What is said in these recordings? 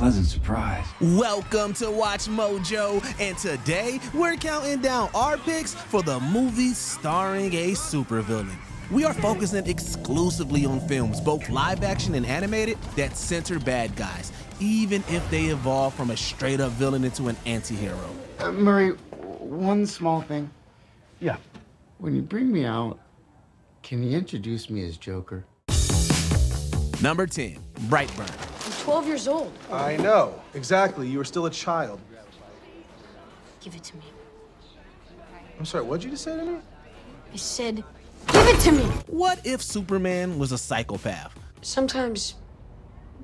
pleasant surprise. Welcome to Watch Mojo, and today we're counting down our picks for the movies starring a supervillain. We are focusing exclusively on films, both live action and animated, that center bad guys, even if they evolve from a straight-up villain into an anti-hero. Murray, one small thing. Yeah. When you bring me out, can you introduce me as Joker? Number 10, Brightburn. I'm 12 years old. I know. Exactly. You were still a child. Give it to me. I'm sorry, what'd you just say to me? I said, give it to me! What if Superman was a psychopath? Sometimes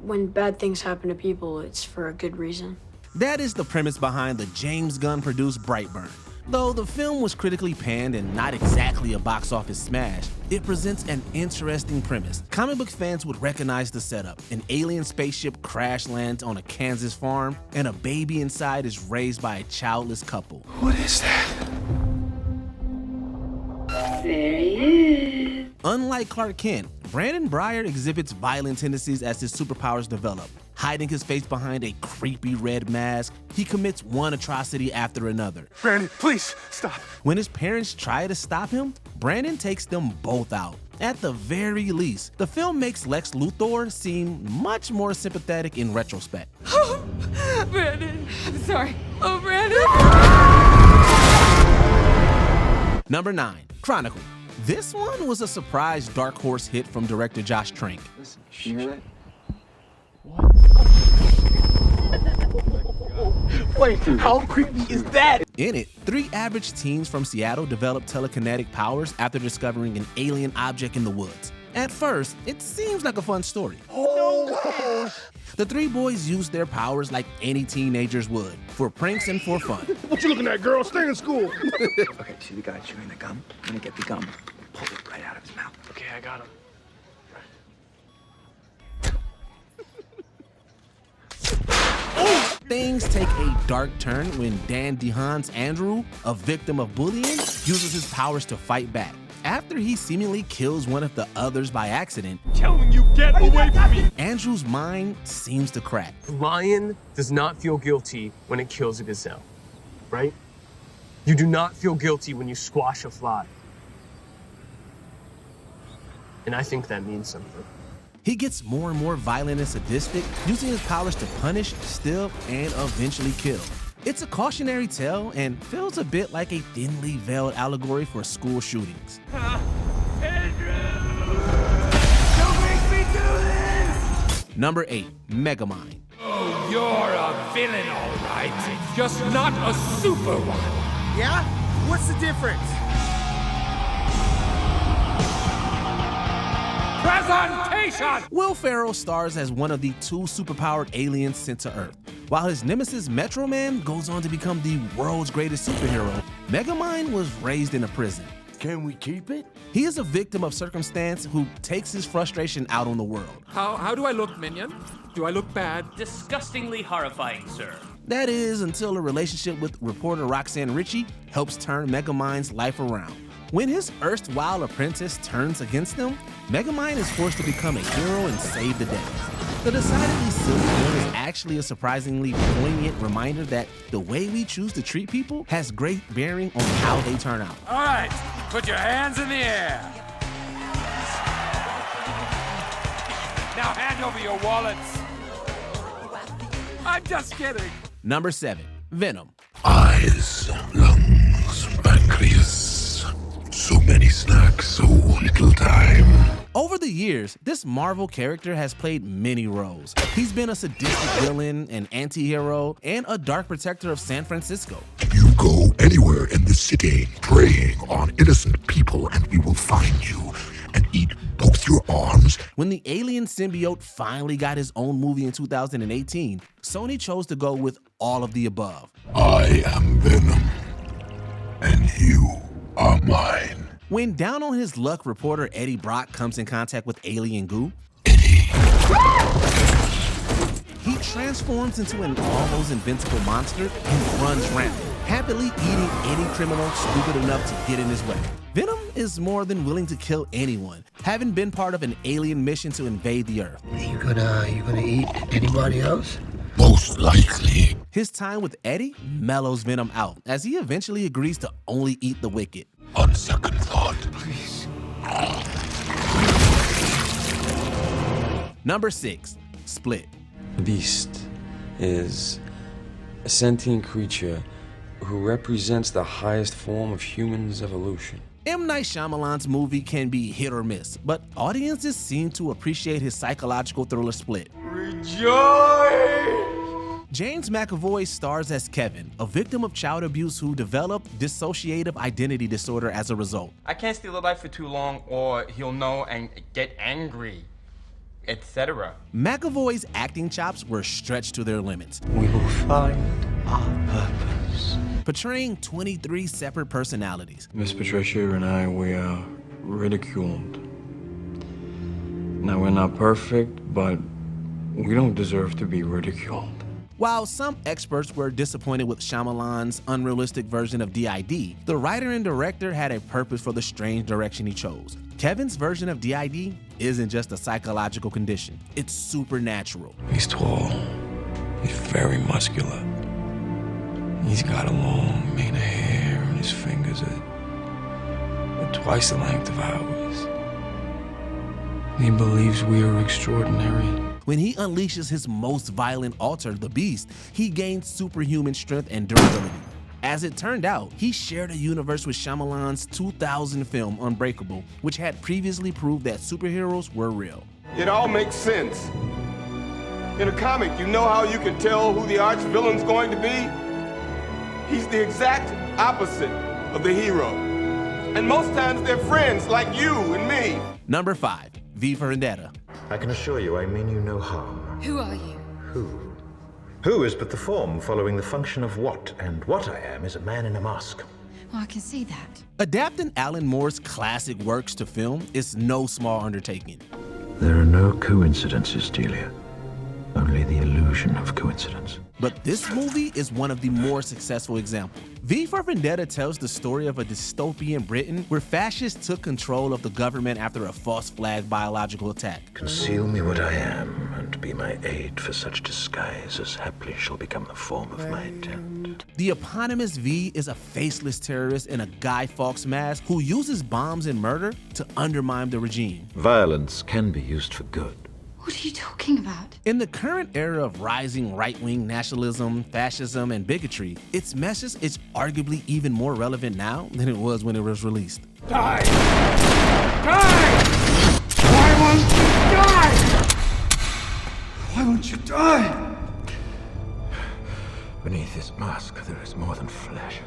when bad things happen to people, it's for a good reason. That is the premise behind the James Gunn-produced Brightburn. Though the film was critically panned and not exactly a box office smash, it presents an interesting premise. Comic book fans would recognize the setup. An alien spaceship crash lands on a Kansas farm, and a baby inside is raised by a childless couple. What is that? There he is. Unlike Clark Kent, Brandon Breyer exhibits violent tendencies as his superpowers develop. Hiding his face behind a creepy red mask, he commits one atrocity after another. Brandon, please, stop. When his parents try to stop him, Brandon takes them both out. At the very least, the film makes Lex Luthor seem much more sympathetic in retrospect. Oh, Brandon. I'm sorry. Oh, Brandon. Number 9, Chronicle. This one was a surprise dark horse hit from director Josh Trank. Listen, you hear that? Wait, how creepy is that? In it, 3 average teens from Seattle develop telekinetic powers after discovering an alien object in the woods. At first, it seems like a fun story. Oh, The 3 boys use their powers like any teenagers would, for pranks and for fun. What you looking at, girl? Stay in school. Okay, see the guy chewing the gum? I'm gonna get the gum, pull it right out of his mouth. okay, I got him. Things take a dark turn when Dan DeHaan's Andrew, a victim of bullying, uses his powers to fight back. After he seemingly kills one of the others by accident, Telling you, get away from me! Andrew's mind seems to crack. A lion does not feel guilty when it kills a gazelle, right? You do not feel guilty when you squash a fly. And I think that means something. He gets more and more violent and sadistic, using his powers to punish, steal, and eventually kill. It's a cautionary tale and feels a bit like a thinly veiled allegory for school shootings. Andrew! Don't make me do this! Number 8, Megamine. Oh, you're a villain, all right. Just not a super one. Yeah? What's the difference? Presentation! Will Ferrell stars as one of the 2 superpowered aliens sent to Earth. While his nemesis Metro Man goes on to become the world's greatest superhero, Megamine was raised in a prison. Can we keep it? He is a victim of circumstance who takes his frustration out on the world. How do I look, Minion? Do I look bad? Disgustingly horrifying, sir. That is until a relationship with reporter Roxanne Ritchie helps turn Megamine's life around. When his erstwhile apprentice turns against him, Megamine is forced to become a hero and save the day. The decidedly silly film is actually a surprisingly poignant reminder that the way we choose to treat people has great bearing on how they turn out. All right, put your hands in the air. Now hand over your wallets. I'm just kidding. Number 7, Venom. Eyes, lungs, pancreas. So many snacks, so little time. Over the years, this Marvel character has played many roles. He's been a sadistic villain, an anti-hero, and a dark protector of San Francisco. You go anywhere in the city, preying on innocent people, and we will find you and eat both your arms. When the alien symbiote finally got his own movie in 2018, Sony chose to go with all of the above. I am Venom, and you are mine. When down on his luck reporter Eddie Brock comes in contact with alien goo, Eddie. he transforms into an almost invincible monster and runs rampant, happily eating any criminal stupid enough to get in his way. Venom is more than willing to kill anyone, having been part of an alien mission to invade the Earth. You gonna eat anybody else? Most likely. His time with Eddie mellows Venom out, as he eventually agrees to only eat the wicked. On second thought. Please. Number 6, Split. The Beast is a sentient creature who represents the highest form of human's evolution. M. Night Shyamalan's movie can be hit or miss, but audiences seem to appreciate his psychological thriller Split. Rejoice! James McAvoy stars as Kevin, a victim of child abuse who developed dissociative identity disorder as a result. I can't stay alive for too long or he'll know and get angry, etc. McAvoy's acting chops were stretched to their limits. We will find our purpose. Portraying 23 separate personalities. Miss Patricia and I, we are ridiculed. Now, we're not perfect, but we don't deserve to be ridiculed. While some experts were disappointed with Shyamalan's unrealistic version of DID, the writer and director had a purpose for the strange direction he chose. Kevin's version of DID isn't just a psychological condition, it's supernatural. He's tall. He's very muscular. He's got a long mane of hair, and his fingers are twice the length of ours. He believes we are extraordinary. When he unleashes his most violent alter, the Beast, he gains superhuman strength and durability. As it turned out, he shared a universe with Shyamalan's 2000 film Unbreakable, which had previously proved that superheroes were real. It all makes sense. In a comic, you know how you can tell who the arch villain's going to be? He's the exact opposite of the hero. And most times they're friends like you and me. Number 5, V for Vendetta. I can assure you I mean you no harm. Who are you? Who? Who is but the form following the function of what, and what I am is a man in a mask. Well, I can see that. Adapting Alan Moore's classic works to film is no small undertaking. There are no coincidences, Delia. Only the illusion of coincidence. But this movie is one of the more successful examples. V for Vendetta tells the story of a dystopian Britain where fascists took control of the government after a false flag biological attack. Conceal me what I am, and be my aid for such disguise as haply shall become the form of my intent. The eponymous V is a faceless terrorist in a Guy Fawkes mask who uses bombs and murder to undermine the regime. Violence can be used for good. What are you talking about? In the current era of rising right-wing nationalism, fascism, and bigotry, its message is arguably even more relevant now than it was when it was released. Die! Die! Why won't you die? Why won't you die? Beneath this mask, there is more than flesh.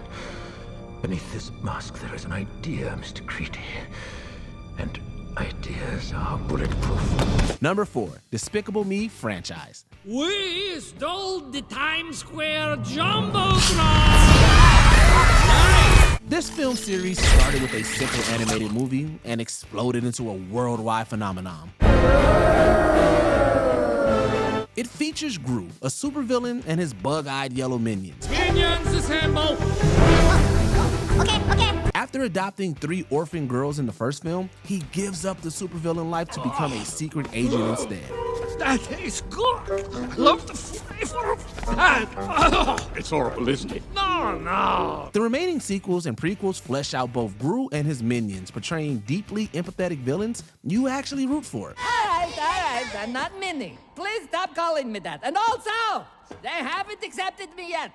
Beneath this mask, there is an idea, Mr. Creedy. And ideas are bulletproof. Number 4, Despicable Me franchise. We stole the Times Square Jumbotron! This film series started with a simple animated movie and exploded into a worldwide phenomenon. It features Gru, a supervillain, and his bug-eyed yellow minions. Minions assemble! Okay. After adopting 3 orphan girls in the first film, he gives up the supervillain life to become a secret agent instead. That tastes good. I love the flavor of that. Oh, it's horrible, isn't it? No. The remaining sequels and prequels flesh out both Gru and his minions, portraying deeply empathetic villains you actually root for. All right, I'm not Minnie. Please stop calling me that. And also, they haven't accepted me yet.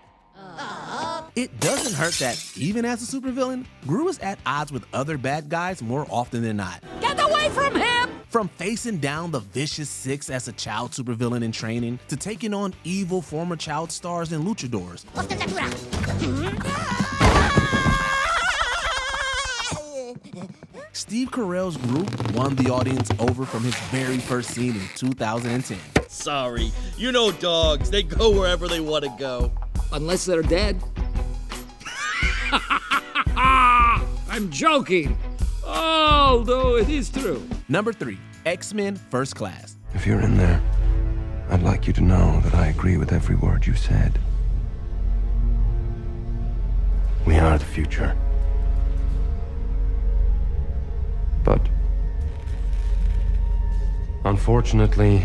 It doesn't hurt that, even as a supervillain, Gru is at odds with other bad guys more often than not. Get away from him! From facing down the vicious Six as a child supervillain in training, to taking on evil former child stars and luchadors. Steve Carell's group won the audience over from his very first scene in 2010. Sorry, you know dogs, they go wherever they want to go. Unless they're dead. I'm joking. Although it is true. Number 3, X-Men First Class. If you're in there, I'd like you to know that I agree with every word you said. We are the future. But unfortunately,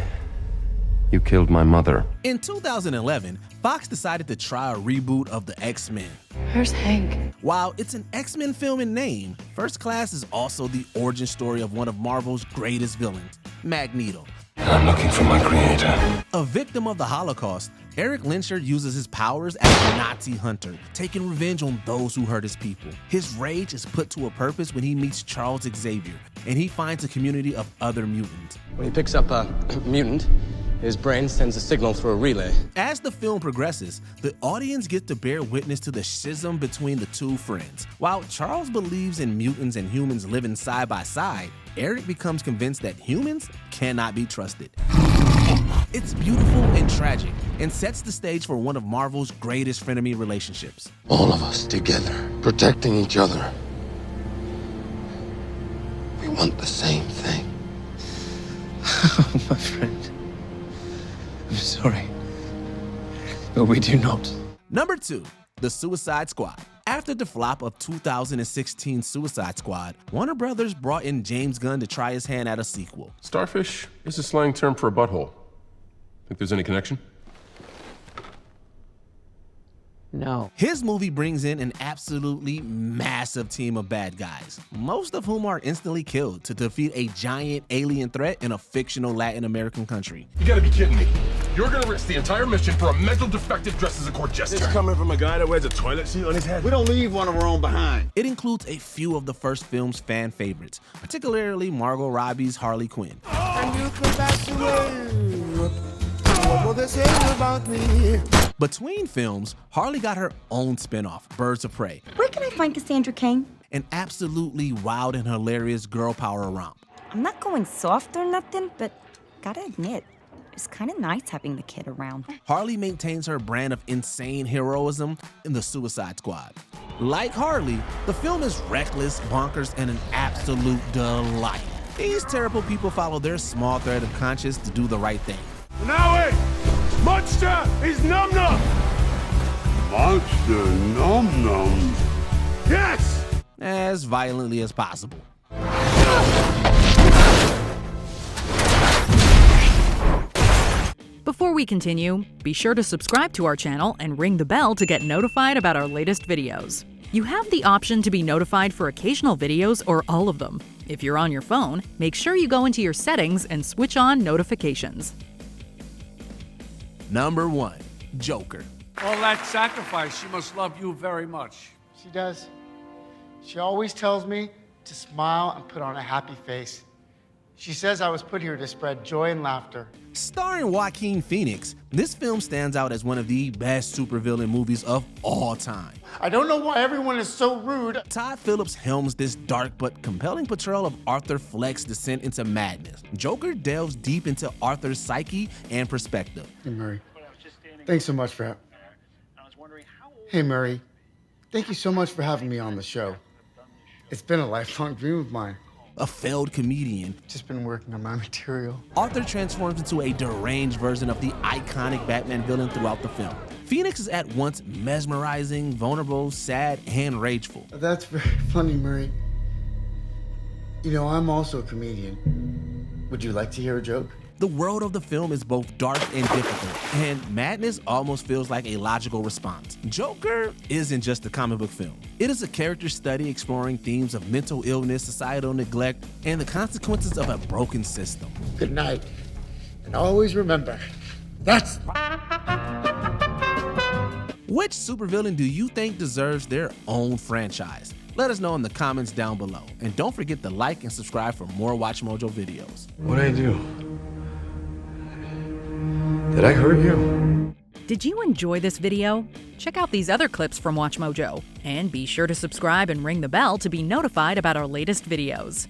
You killed my mother. In 2011, Fox decided to try a reboot of the X-Men. Where's Hank? While it's an X-Men film in name, First Class is also the origin story of one of Marvel's greatest villains, Magneto. I'm looking for my creator. A victim of the Holocaust, Eric Lenscher uses his powers as a Nazi hunter, taking revenge on those who hurt his people. His rage is put to a purpose when he meets Charles Xavier, and he finds a community of other mutants. When he picks up a mutant, his brain sends a signal through a relay. As the film progresses, the audience gets to bear witness to the schism between the two friends. While Charles believes in mutants and humans living side by side, Eric becomes convinced that humans cannot be trusted. It's beautiful and tragic, and sets the stage for one of Marvel's greatest frenemy relationships. All of us together, protecting each other. We want the same thing. My friend. I'm sorry. But we do not. Number 2, The Suicide Squad. After the flop of 2016 Suicide Squad, Warner Brothers brought in James Gunn to try his hand at a sequel. Starfish is a slang term for a butthole. Think there's any connection? No. His movie brings in an absolutely massive team of bad guys, most of whom are instantly killed to defeat a giant alien threat in a fictional Latin American country. You gotta be kidding me. You're gonna risk the entire mission for a mental defective dressed as a court jester. This coming from a guy that wears a toilet seat on his head. We don't leave one of our own behind. It includes a few of the first film's fan favorites, particularly Margot Robbie's Harley Quinn. And you could pass away. What will they say about me? Between films, Harley got her own spin-off, Birds of Prey. Where can I find Cassandra Cain? An absolutely wild and hilarious girl power romp. I'm not going soft or nothing, but gotta admit, it's kind of nice having the kid around. Harley maintains her brand of insane heroism in The Suicide Squad. Like Harley, the film is reckless, bonkers, and an absolute delight. These terrible people follow their small thread of conscience to do the right thing. Now wait! Monster is Num Num! Monster Num Num. Yes! As violently as possible. Before we continue, be sure to subscribe to our channel and ring the bell to get notified about our latest videos. You have the option to be notified for occasional videos or all of them. If you're on your phone, make sure you go into your settings and switch on notifications. Number 1, Joker. All that sacrifice, she must love you very much. She does. She always tells me to smile and put on a happy face. She says I was put here to spread joy and laughter. Starring Joaquin Phoenix, this film stands out as one of the best supervillain movies of all time. I don't know why everyone is so rude. Todd Phillips helms this dark but compelling portrayal of Arthur Fleck's descent into madness. Joker delves deep into Arthur's psyche and perspective. Hey, Murray. Thanks so much for Hey, Murray. Thank you so much for having me on the show. It's been a lifelong dream of mine. A failed comedian. Just been working on my material. Arthur transforms into a deranged version of the iconic Batman villain throughout the film. Phoenix is at once mesmerizing, vulnerable, sad, and rageful. That's very funny, Murray. You know, I'm also a comedian. Would you like to hear a joke? The world of the film is both dark and difficult, and madness almost feels like a logical response. Joker isn't just a comic book film. It is a character study exploring themes of mental illness, societal neglect, and the consequences of a broken system. Good night. And always remember, that's... Which supervillain do you think deserves their own franchise? Let us know in the comments down below. And don't forget to like and subscribe for more WatchMojo videos. What'd I do? Did I hurt you? Did you enjoy this video? Check out these other clips from WatchMojo, and be sure to subscribe and ring the bell to be notified about our latest videos.